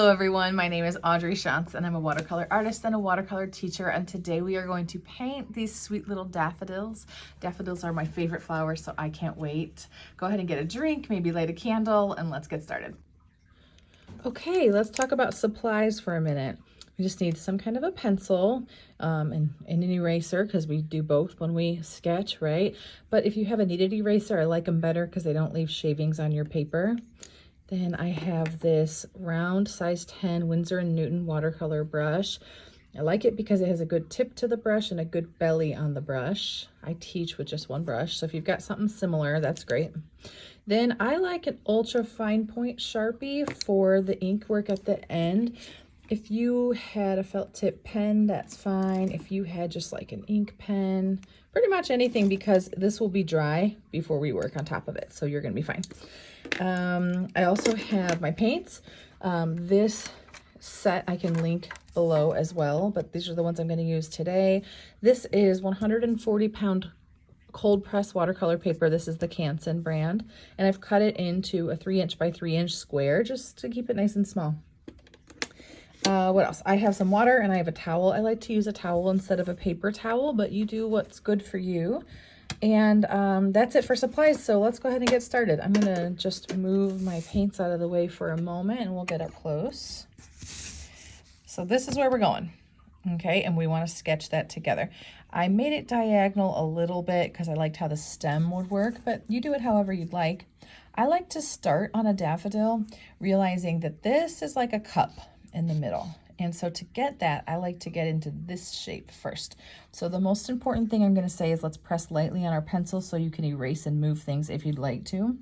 Hello everyone, my name is Audrey Shantz and I'm a watercolor artist and a watercolor teacher, and today we are going to paint these sweet little daffodils. Daffodils are my favorite flowers, so I can't wait. Go ahead and get a drink, maybe light a candle, and let's get started. Okay, let's talk about supplies for a minute. We just need some kind of a pencil and an eraser, because we do both when we sketch, right? But if you have a kneaded eraser, I like them better because they don't leave shavings on your paper. Then I have this round size 10 Winsor & Newton watercolor brush. I like it because it has a good tip to the brush and a good belly on the brush. I teach with just one brush, so if you've got something similar, that's great. Then I like an ultra fine point Sharpie for the ink work at the end. If you had a felt tip pen, that's fine. If you had just like an ink pen, pretty much anything, because this will be dry before we work on top of it, so you're gonna be fine. I also have my paints. This set I can link below as well, but these are the ones I'm going to use today. This is 140-pound cold press watercolor paper. This is the Canson brand, and I've cut it into a 3" by 3" square just to keep it nice and small. What else? I have some water and I have a towel. I like to use a towel instead of a paper towel, but you do what's good for you. And that's it for supplies, so let's go ahead and get started. I'm gonna just move my paints out of the way for a moment and we'll get up close. So this is where we're going, okay? And we want to sketch that together. I made it diagonal a little bit because I liked how the stem would work, but you do it however you'd like. I like to start on a daffodil, realizing that this is like a cup in the middle. And so to get that, I like to get into this shape first. So the most important thing I'm going to say is let's press lightly on our pencil so you can erase and move things if you'd like to.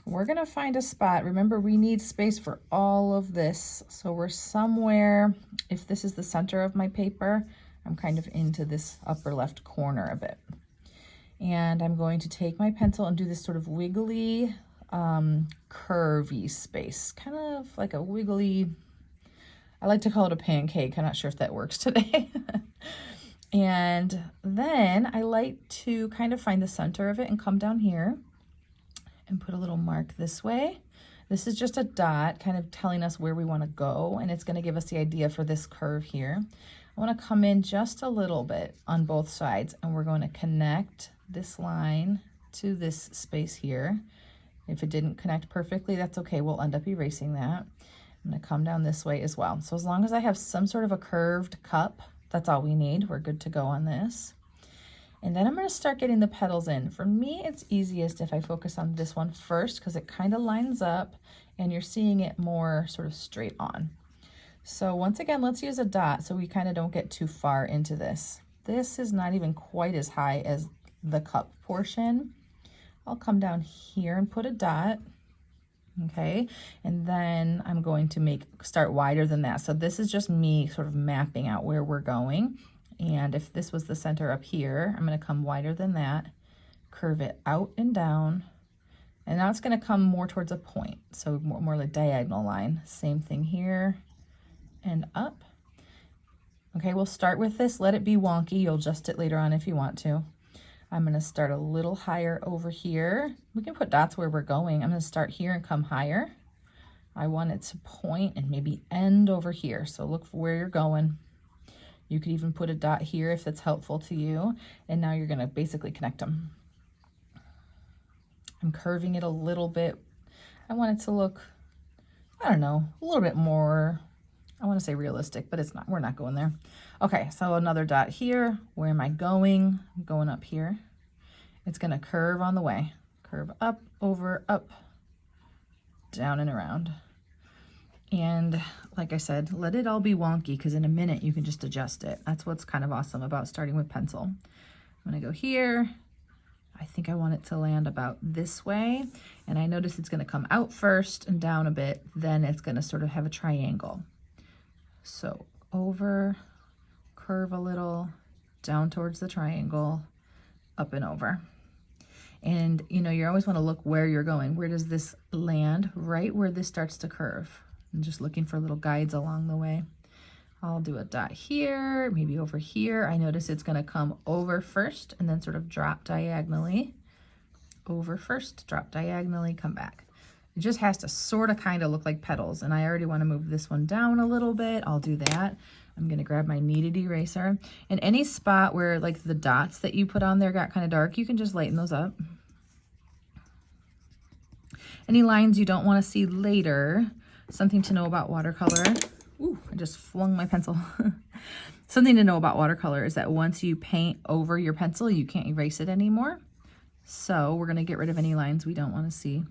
We're going to find a spot. Remember, we need space for all of this. So we're somewhere, if this is the center of my paper, I'm kind of into this upper left corner a bit. And I'm going to take my pencil and do this sort of wiggly, curvy space, kind of like a wiggly, I like to call it a pancake. I'm not sure if that works today. And then I like to kind of find the center of it and come down here and put a little mark this way. This is just a dot kind of telling us where we want to go, and it's going to give us the idea for this curve here. I want to come in just a little bit on both sides, and we're going to connect this line to this space here. If it didn't connect perfectly, that's okay. We'll end up erasing that. I'm going to come down this way as well. So as long as I have some sort of a curved cup, that's all we need. We're good to go on this. And then I'm going to start getting the petals in. For me, it's easiest if I focus on this one first because it kind of lines up and you're seeing it more sort of straight on. So once again, let's use a dot so we kind of don't get too far into this. This is not even quite as high as the cup portion. I'll come down here and put a dot. Okay, and then I'm going to start wider than that. So this is just me sort of mapping out where we're going. And if this was the center up here, I'm going to come wider than that, curve it out and down. And now it's going to come more towards a point. So more like diagonal line. Same thing here and up. Okay, we'll start with this. Let it be wonky. You'll adjust it later on if you want to. I'm going to start a little higher over here. We can put dots where we're going. I'm going to start here and come higher. I want it to point and maybe end over here. So look for where you're going. You could even put a dot here if that's helpful to you. And now you're going to basically connect them. I'm curving it a little bit. I want it to look, I don't know, a little bit more, I want to say realistic, but it's not. We're not going there. Okay, so another dot here. Where am I going? I'm going up here. It's going to curve on the way. Curve up, over, up, down and around. And like I said, let it all be wonky because in a minute you can just adjust it. That's what's kind of awesome about starting with pencil. I'm going to go here. I think I want it to land about this way. And I notice it's going to come out first and down a bit. Then it's going to sort of have a triangle. So over, curve a little, down towards the triangle, up and over. And you know, you always want to look where you're going. Where does this land? Right where this starts to curve. I'm just looking for little guides along the way. I'll do a dot here, maybe over here. I notice it's going to come over first and then sort of drop diagonally. Over first, drop diagonally, come back. It just has to sort of kind of look like petals. And I already want to move this one down a little bit. I'll do that. I'm going to grab my kneaded eraser. And any spot where like the dots that you put on there got kind of dark, you can just lighten those up. Any lines you don't want to see later. Something to know about watercolor. Ooh, I just flung my pencil. Something to know about watercolor is that once you paint over your pencil, you can't erase it anymore. So we're going to get rid of any lines we don't want to see.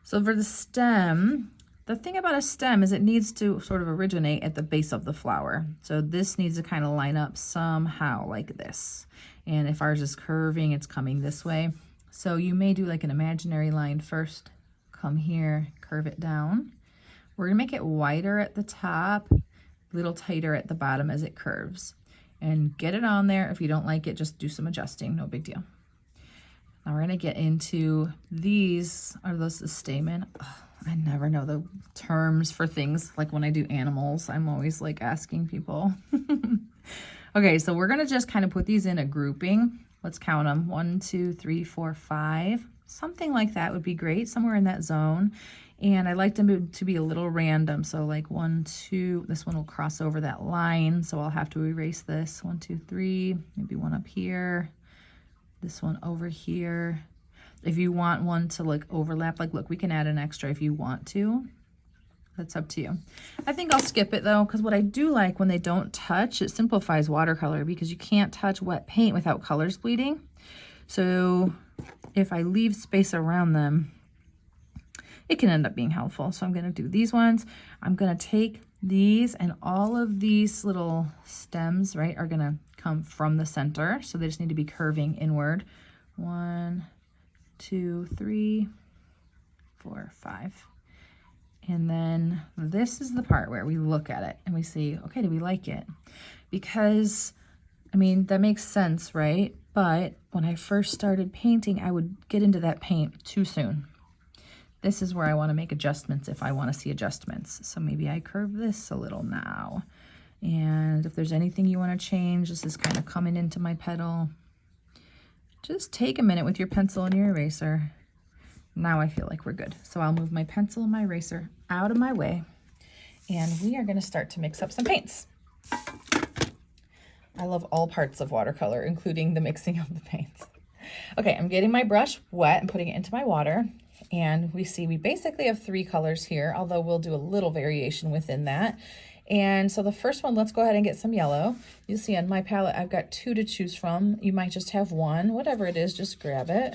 So for the stem, the thing about a stem is it needs to sort of originate at the base of the flower. So this needs to kind of line up somehow like this. And if ours is curving, it's coming this way. So you may do like an imaginary line first, come here, curve it down. We're gonna make it wider at the top, a little tighter at the bottom as it curves. And get it on there. If you don't like it, just do some adjusting, no big deal. Now we're gonna get into these. Are those the stamen? Oh, I never know the terms for things. Like when I do animals, I'm always like asking people. Okay, so we're gonna just kind of put these in a grouping. Let's count them. 1, 2, 3, 4, 5. Something like that would be great, somewhere in that zone. And I like them to be a little random. So like 1, 2, this one will cross over that line. So I'll have to erase this. 1, 2, 3, maybe one up here. This one over here. If you want one to like overlap, like look, we can add an extra if you want to. That's up to you. I think I'll skip it though, because what I do like when they don't touch, it simplifies watercolor because you can't touch wet paint without colors bleeding. So if I leave space around them, it can end up being helpful. So I'm gonna do these ones. I'm gonna take these, and all of these little stems, right, are gonna come from the center. So they just need to be curving inward. 1, 2, 3, 4, 5. And then this is the part where we look at it and we see, okay, do we like it? Because, I mean, that makes sense, right? But when I first started painting, I would get into that paint too soon. This is where I want to make adjustments if I want to see adjustments. So maybe I curve this a little now. And if there's anything you want to change, this is kind of coming into my petal. Just take a minute with your pencil and your eraser. Now I feel like we're good. So I'll move my pencil and my eraser out of my way, and we are going to start to mix up some paints. I love all parts of watercolor, including the mixing of the paints. Okay, I'm getting my brush wet and putting it into my water, and we see we basically have 3 colors here, although we'll do a little variation within that. And so the first one, let's go ahead and get some yellow. You'll see on my palette, I've got 2 to choose from. You might just have 1, whatever it is, just grab it.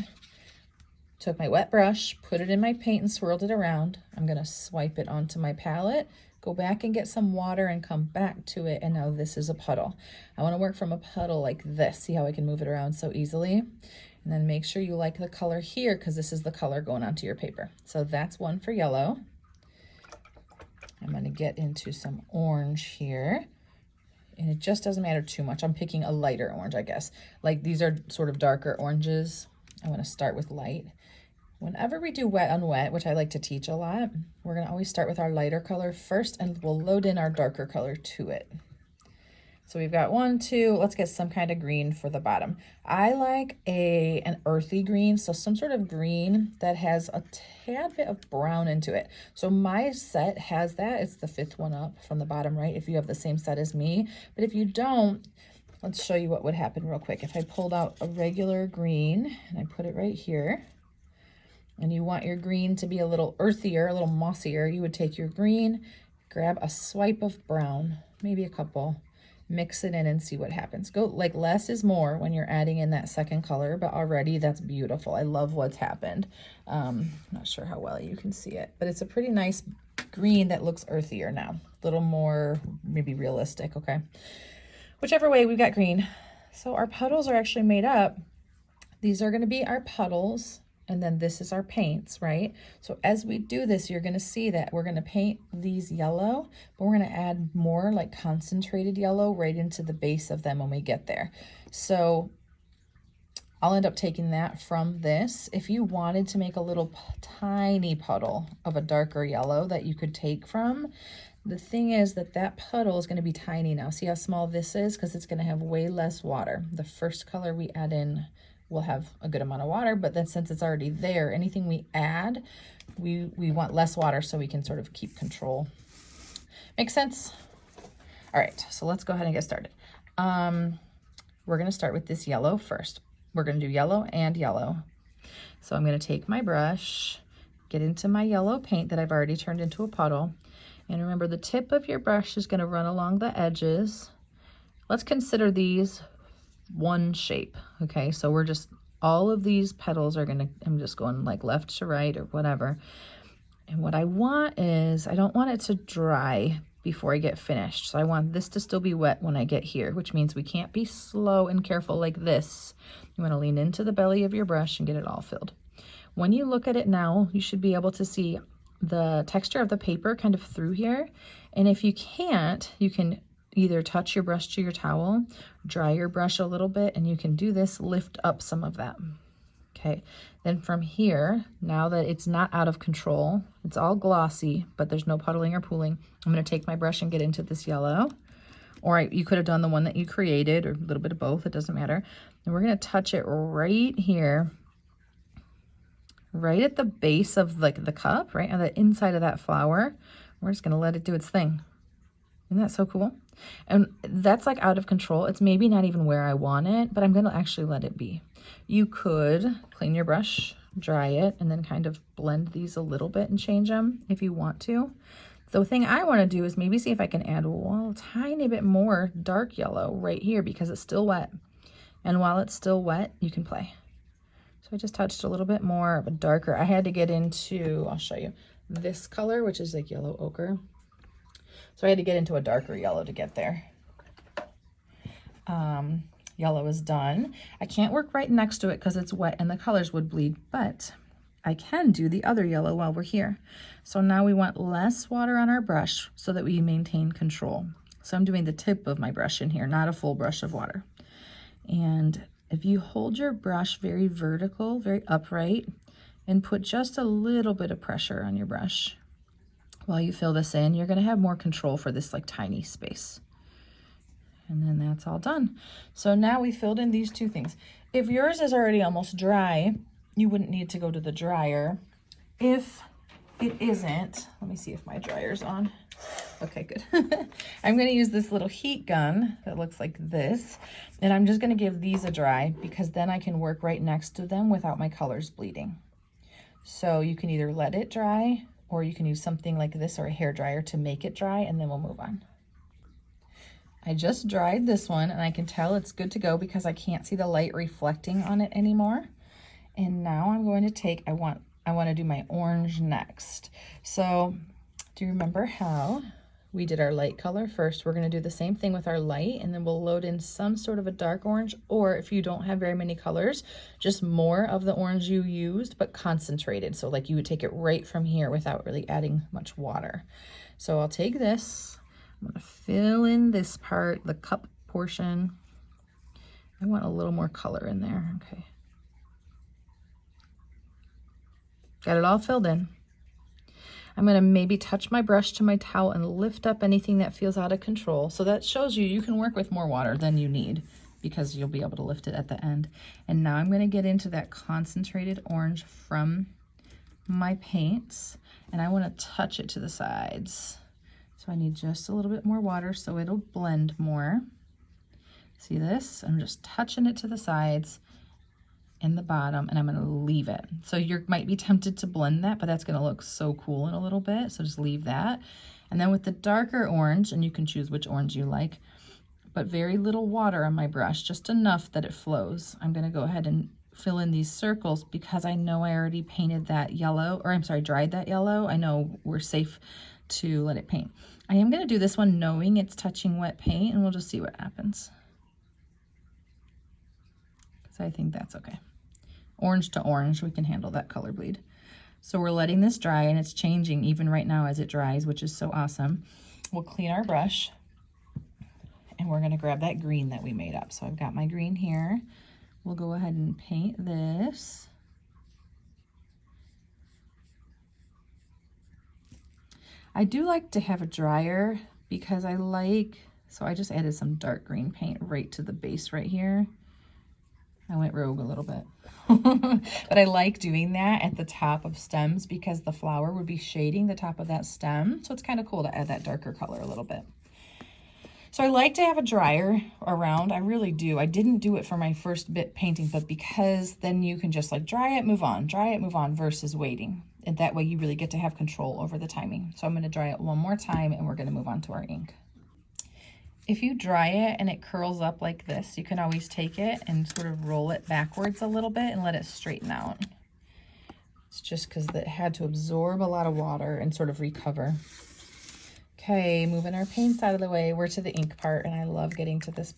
Took my wet brush, put it in my paint and swirled it around. I'm gonna swipe it onto my palette, go back and get some water and come back to it. And now this is a puddle. I wanna work from a puddle like this. See how I can move it around so easily? And then make sure you like the color here, because this is the color going onto your paper. So that's 1 for yellow. I'm gonna get into some orange here. And it just doesn't matter too much. I'm picking a lighter orange, I guess. Like these are sort of darker oranges. I wanna start with light. Whenever we do wet on wet, which I like to teach a lot, we're gonna always start with our lighter color first, and we'll load in our darker color to it. So we've got 1, 2, let's get some kind of green for the bottom. I like an earthy green, so some sort of green that has a tad bit of brown into it. So my set has that. It's the 5th one up from the bottom right, if you have the same set as me. But if you don't, let's show you what would happen real quick. If I pulled out a regular green and I put it right here, and you want your green to be a little earthier, a little mossier, you would take your green, grab a swipe of brown, maybe a couple, mix it in and see what happens. Go like less is more when you're adding in that second color, but already that's beautiful. I love what's happened. Not sure how well you can see it, but it's a pretty nice green that looks earthier now. A little more maybe realistic, okay? Whichever way, we've got green. So our puddles are actually made up. These are gonna be our puddles. And then this is our paints, right? So as we do this, you're gonna see that we're gonna paint these yellow, but we're gonna add more like concentrated yellow right into the base of them when we get there. So I'll end up taking that from this. If you wanted to make a little tiny puddle of a darker yellow that you could take from, the thing is that that puddle is gonna be tiny now. See how small this is? Because it's gonna have way less water. The first color we add in will have a good amount of water, but then since it's already there, anything we add, we want less water so we can sort of keep control. Make sense? All right, so let's go ahead and get started. We're gonna start with this yellow first. We're gonna do yellow and yellow. So I'm gonna take my brush, get into my yellow paint that I've already turned into a puddle. And remember, the tip of your brush is gonna run along the edges. Let's consider these one shape, okay? So we're just, all of these petals are gonna, I'm just going like left to right or whatever. And what I want is, I don't want it to dry before I get finished. So I want this to still be wet when I get here, which means we can't be slow and careful like this. You wanna lean into the belly of your brush and get it all filled. When you look at it now, you should be able to see the texture of the paper kind of through here. And if you can't, you can either touch your brush to your towel, dry your brush a little bit, and you can do this, lift up some of that. Okay, then from here, now that it's not out of control, it's all glossy, but there's no puddling or pooling, I'm gonna take my brush and get into this yellow. Or you could have done the one that you created, or a little bit of both, it doesn't matter. And we're gonna touch it right here, right at the base of like the cup, right on the inside of that flower. We're just gonna let it do its thing. Isn't that so cool? And that's like out of control. It's maybe not even where I want it, but I'm gonna actually let it be. You could clean your brush, dry it, and then kind of blend these a little bit and change them if you want to. The thing I wanna do is maybe see if I can add a tiny bit more dark yellow right here because it's still wet. And while it's still wet, you can play. So I just touched a little bit more of a darker. I had to get into, I'll show you, this color, which is like yellow ochre. So I had to get into a darker yellow to get there. Yellow is done. I can't work right next to it because it's wet and the colors would bleed, but I can do the other yellow while we're here. So now we want less water on our brush so that we maintain control. So I'm doing the tip of my brush in here, not a full brush of water. And if you hold your brush very vertical, very upright, and put just a little bit of pressure on your brush while you fill this in, you're gonna have more control for this like tiny space. And then that's all done. So now we filled in these two things. If yours is already almost dry, you wouldn't need to go to the dryer. If it isn't, let me see if my dryer's on. Okay, good. I'm gonna use this little heat gun that looks like this, and I'm just gonna give these a dry because then I can work right next to them without my colors bleeding. So you can either let it dry or you can use something like this or a hair dryer to make it dry, and then we'll move on. I just dried this one and I can tell it's good to go because I can't see the light reflecting on it anymore. And now I'm going to take, I want to do my orange next. So do you remember how we did our light color first? We're going to do the same thing with our light, and then we'll load in some sort of a dark orange, or if you don't have very many colors, just more of the orange you used, but concentrated. So like you would take it right from here without really adding much water. So I'll take this, I'm going to fill in this part, the cup portion. I want a little more color in there. Okay. Got it all filled in. I'm going to maybe touch my brush to my towel and lift up anything that feels out of control. So that shows you can work with more water than you need because you'll be able to lift it at the end. And now I'm going to get into that concentrated orange from my paints, and I want to touch it to the sides. So I need just a little bit more water so it'll blend more. See this? I'm just touching it to the sides and the bottom, and I'm going to leave it. So you might be tempted to blend that, but that's going to look so cool in a little bit. So just leave that. And then with the darker orange, and you can choose which orange you like, but very little water on my brush, just enough that it flows. I'm going to go ahead and fill in these circles because I know I already painted that yellow, or I'm sorry, dried that yellow. I know we're safe to let it paint. I am going to do this one knowing it's touching wet paint, and we'll just see what happens. Because I think that's okay. Orange to orange, we can handle that color bleed. So we're letting this dry, and it's changing even right now as it dries, which is so awesome. We'll clean our brush, and we're going to grab that green that we made up. So I've got my green here. We'll go ahead and paint this. I do like to have a dryer because so I just added some dark green paint right to the base right here. I went rogue a little bit. But I like doing that at the top of stems because the flower would be shading the top of that stem. So it's kind of cool to add that darker color a little bit. So I like to have a dryer around. I really do. I didn't do it for my first bit painting, but because then you can just like dry it, move on versus waiting. And that way you really get to have control over the timing. So I'm going to dry it one more time and we're going to move on to our ink. If you dry it and it curls up like this, you can always take it and sort of roll it backwards a little bit and let it straighten out. It's just because it had to absorb a lot of water and sort of recover. Okay, moving our paints out of the way, we're to the ink part, and I love getting to this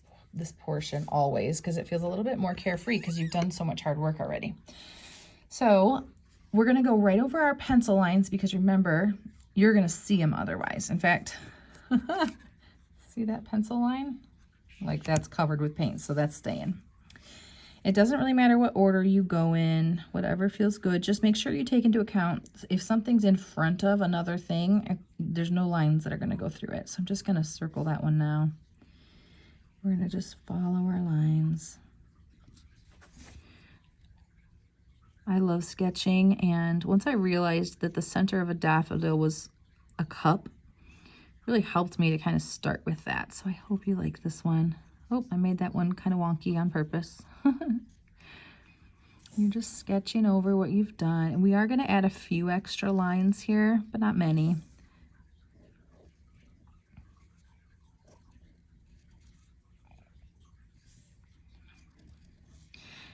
portion always because it feels a little bit more carefree because you've done so much hard work already. So we're going to go right over our pencil lines because remember, you're going to see them otherwise. In fact, see that pencil line? Like that's covered with paint, so that's staying. It doesn't really matter what order you go in, whatever feels good. Just make sure you take into account if something's in front of another thing, there's no lines that are going to go through it. So I'm just going to circle that one now. We're going to just follow our lines. I love sketching, and once I realized that the center of a daffodil was a cup, it really helped me to kind of start with that. So I hope you like this one. Oh, I made that one kind of wonky on purpose. You're just sketching over what you've done. And we are going to add a few extra lines here, but not many.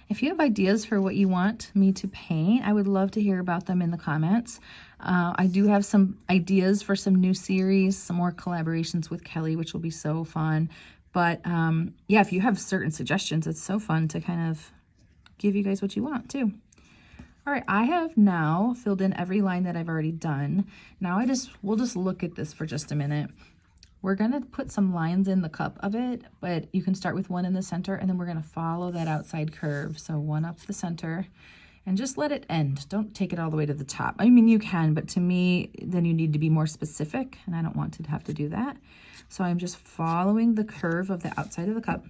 If you have ideas for what you want me to paint, I would love to hear about them in the comments. I do have some ideas for some new series, some more collaborations with Kelly, which will be so fun. But yeah, if you have certain suggestions, it's so fun to kind of give you guys what you want too. All right, I have now filled in every line that I've already done. Now we'll just look at this for just a minute. We're gonna put some lines in the cup of it, but you can start with one in the center and then we're gonna follow that outside curve. So one up the center and just let it end. Don't take it all the way to the top. I mean, you can, but to me, then you need to be more specific and I don't want to have to do that. So I'm just following the curve of the outside of the cup.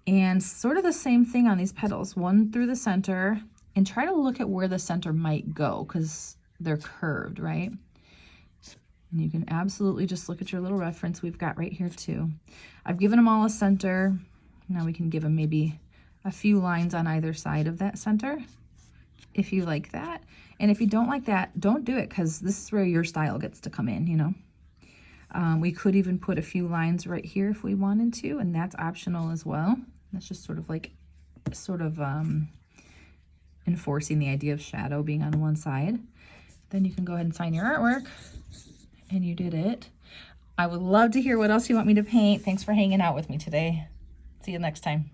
And sort of the same thing on these petals, one through the center, and try to look at where the center might go because they're curved, right? And you can absolutely just look at your little reference we've got right here too. I've given them all a center. Now we can give them maybe a few lines on either side of that center if you like that. And if you don't like that, don't do it because this is where your style gets to come in, you know. We could even put a few lines right here if we wanted to, and that's optional as well. That's just sort of enforcing the idea of shadow being on one side. Then you can go ahead and sign your artwork, and you did it. I would love to hear what else you want me to paint. Thanks for hanging out with me today. See you next time.